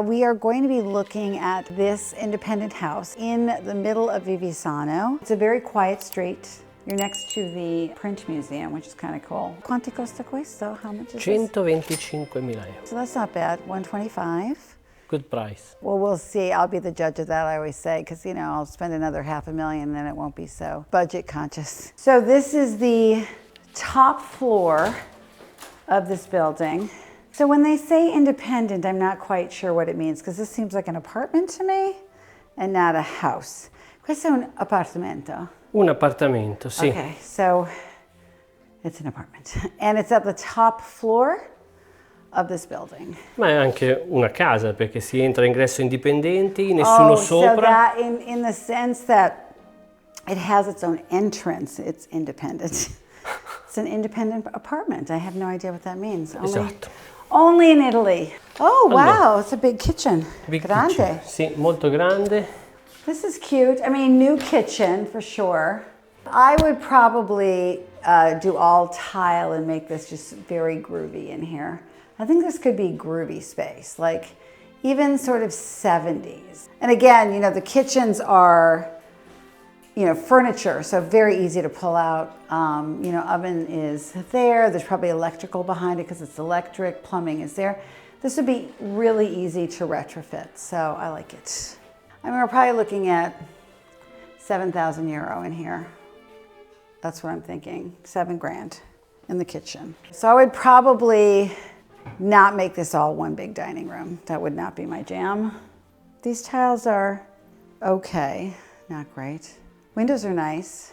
We are going to be looking at this independent house in the middle of Vivisano. It's a very quiet street. You're next to the print museum, which is kind of cool. Quanto costa questo? How much is this? 125.000 euro. So that's not bad, 125. Good price. Well, we'll see. I'll be the judge of that, I always say, because, you know, I'll spend another $500,000 and then it won't be so budget conscious. So this is the top floor of this building. So when they say independent, I'm not quite sure what it means, because this seems like an apartment to me and not a house. Questo è un appartamento. Un appartamento, sì. Okay, so it's an apartment. And it's at the top floor of this building. Ma è anche una casa, perché si entra ingresso indipendenti, nessuno sopra. So that in the sense that it has its own entrance, it's independent. It's an independent apartment. I have no idea what that means. Esatto. Only in Italy. Oh, Allora, wow, it's a big kitchen. Big Grande. kitchen. Sì, molto grande. This is cute. I mean, new kitchen for sure. I would probably do all tile and make this just very groovy in here. I think this could be groovy space, like even sort of 70s. And again, you know, the kitchens are, you know, furniture, so very easy to pull out. You know, oven is there. There's probably electrical behind it because it's electric. Plumbing is there. This would be really easy to retrofit, so I like it. I mean, we're probably looking at 7,000 euro in here. That's what I'm thinking, 7 grand in the kitchen. So I would probably not make this all one big dining room. That would not be my jam. These tiles are okay, not great. Windows are nice.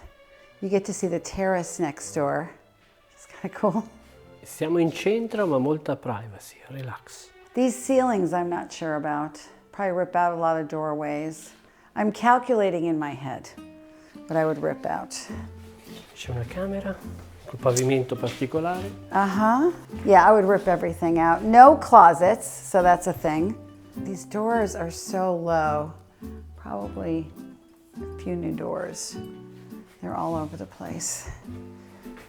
You get to see the terrace next door. It's kind of cool. Siamo in centro, ma molta privacy, relax. These ceilings I'm not sure about. Probably rip out a lot of doorways. I'm calculating in my head what I would rip out. C'è una camera col pavimento particolare. Uh-huh. Yeah, I would rip everything out. No closets, so that's a thing. These doors are so low. Probably a few new doors. They're all over the place.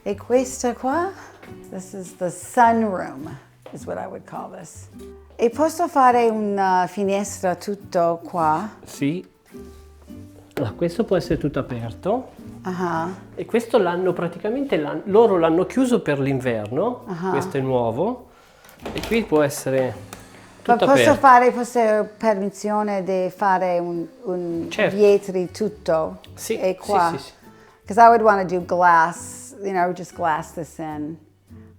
E questa qua? This is the sunroom, is what I would call this. E posso fare una finestra tutto qua? Sì. Allora, questo può essere tutto aperto. Uh-huh. E questo l'hanno praticamente, loro l'hanno chiuso per l'inverno. Uh-huh. Questo è nuovo. E qui può essere Ma tutto posso aperto. fare permissione di fare un Certo. vetri tutto? Sì, E qua? sì, sì, sì. Because I would want to do glass, you know, I would just glass this in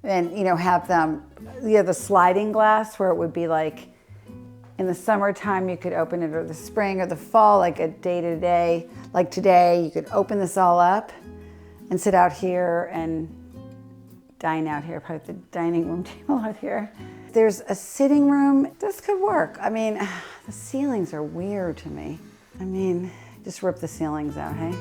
and, you know, have them, you know, the sliding glass where it would be like in the summertime you could open it, or the spring or the fall, like a day to day, like today, you could open this all up and sit out here and dine out here, probably the dining room table out here. There's a sitting room. This could work. I mean, the ceilings are weird to me. I mean, just rip the ceilings out, hey?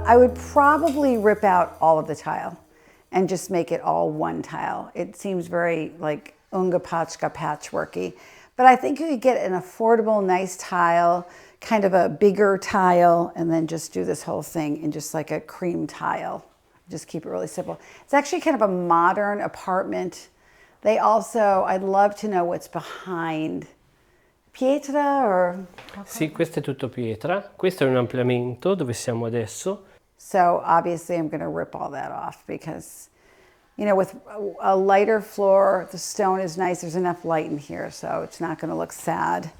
I would probably rip out all of the tile and just make it all one tile. It seems very like unga pachka patchworky, but I think you could get an affordable, nice tile, kind of a bigger tile, and then just do this whole thing in just like a cream tile. Just keep it really simple. It's actually kind of a modern apartment. They also, I'd love to know what's behind. Pietra or? Sì, questo è tutto pietra. Questo è un ampliamento dove siamo adesso. So obviously I'm going to rip all that off because, you know, with a lighter floor, the stone is nice. There's enough light in here, so it's not going to look sad.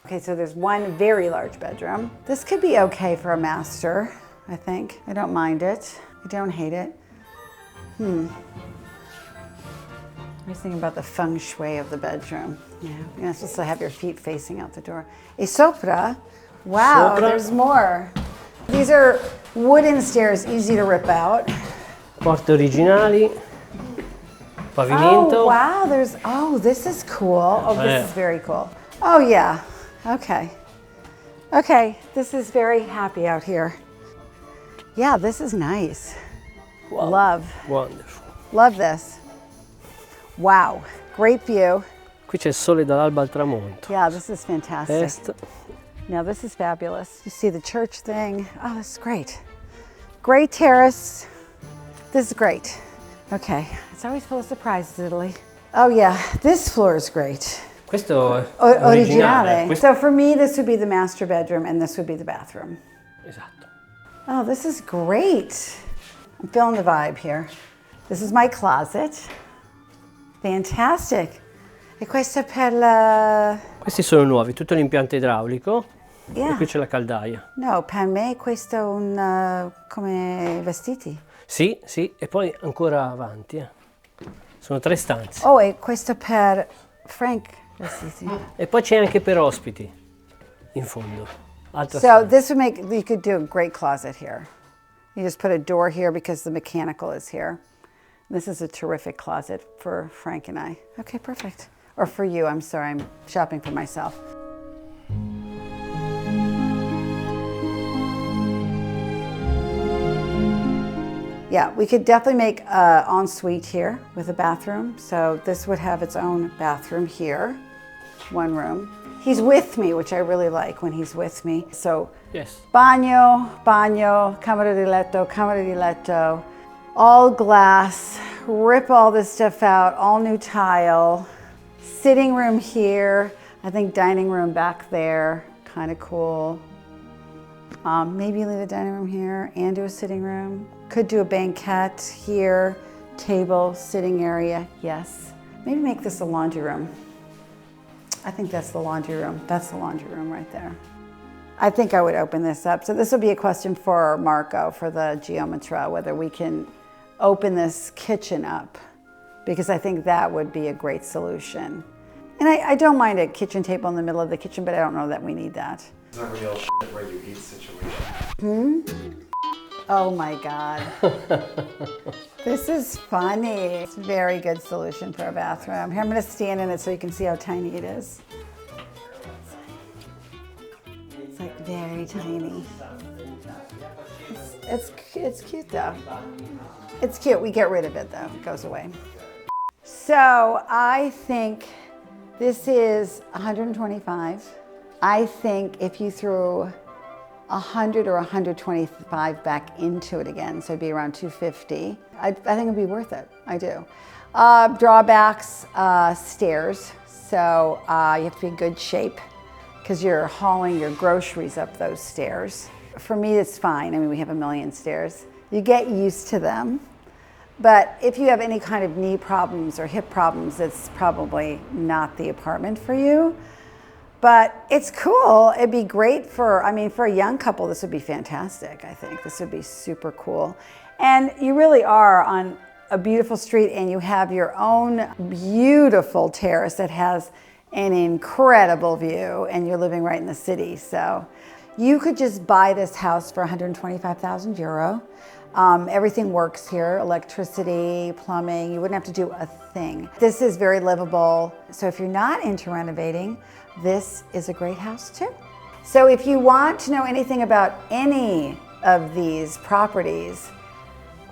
Okay, so there's one very large bedroom. This could be okay for a master, I think. I don't mind it. I don't hate it. I was thinking about the feng shui of the bedroom. Yeah, you're not supposed to have your feet facing out the door. E sopra, wow, Sopra. there's more. These are wooden stairs, easy to rip out. Porte originali. Pavimento. Oh, wow, this is cool. Oh, this is very cool. Oh, yeah, okay. Okay, this is very happy out here. Yeah, this is nice. Wow. Love. Wonderful. Love this. Wow, great view. Qui c'è il sole dall'alba al tramonto. Yeah, this is fantastic. Est. Now this is fabulous. You see the church thing. Oh, this is great. Great terrace. This is great. Okay, it's always full of surprises, Italy. Oh yeah, this floor is great. Questo è Originale. Questo... So for me, this would be the master bedroom and this would be the bathroom. Esatto. Oh, this is great. I'm feeling the vibe here. This is my closet. Fantastic. E questo per la... Questi sono nuovi, tutto l'impianto idraulico. Yeah. E qui c'è la caldaia. No, per me questo è un... come vestiti. Sì, sì, e poi ancora avanti. Sono 3 stanze. Oh, e questo per Frank vestiti. E poi c'è anche per ospiti, in fondo. Altra So stanza. this would make, you could do a great closet here. You just put a door here because the mechanical is here. This is a terrific closet for Frank and I. Okay, perfect. Or for you, I'm sorry, I'm shopping for myself. Yeah, we could definitely make an ensuite here with a bathroom. So this would have its own bathroom here, one room. He's with me, which I really like when he's with me. So Yes. bagno, camera di letto, all glass, rip all this stuff out, all new tile, sitting room here, I think dining room back there, kind of cool. Maybe leave the dining room here and do a sitting room. Could do a banquette here, table, sitting area, yes. Maybe make this a laundry room. I think that's the laundry room. That's the laundry room right there. I think I would open this up. So this will be a question for Marco, for the geometra, whether we can open this kitchen up, because I think that would be a great solution. And I don't mind a kitchen table in the middle of the kitchen, but I don't know that we need that. It's a real shit where you eat situation. Oh my God. This is funny. It's a very good solution for a bathroom. Here, I'm gonna stand in it so you can see how tiny it is. It's like very tiny. It's cute though. It's cute. We get rid of it though. It goes away. So I think this is 125. I think if you threw 100 or 125 back into it again, so it'd be around 250, I think it'd be worth it. I do. Drawbacks, stairs. So you have to be in good shape because you're hauling your groceries up those stairs. For me, it's fine. I mean, we have a million stairs. You get used to them. But if you have any kind of knee problems or hip problems, it's probably not the apartment for you. But it's cool. It'd be great for, I mean, for a young couple, this would be fantastic, I think. This would be super cool. And you really are on a beautiful street and you have your own beautiful terrace that has an incredible view and you're living right in the city. So you could just buy this house for 125,000 euro. Everything works here, electricity, plumbing, you wouldn't have to do a thing. This is very livable. So if you're not into renovating, this is a great house too. So if you want to know anything about any of these properties,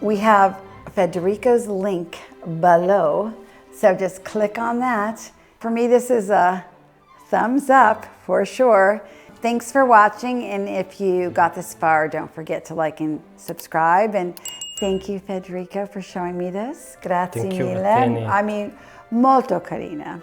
we have Federico's link below. So just click on that. For me, this is a thumbs up for sure. Thanks for watching, and if you got this far, don't forget to like and subscribe. And thank you, Federico, for showing me this. Grazie Thank you, mille. Annie. I mean, molto carina.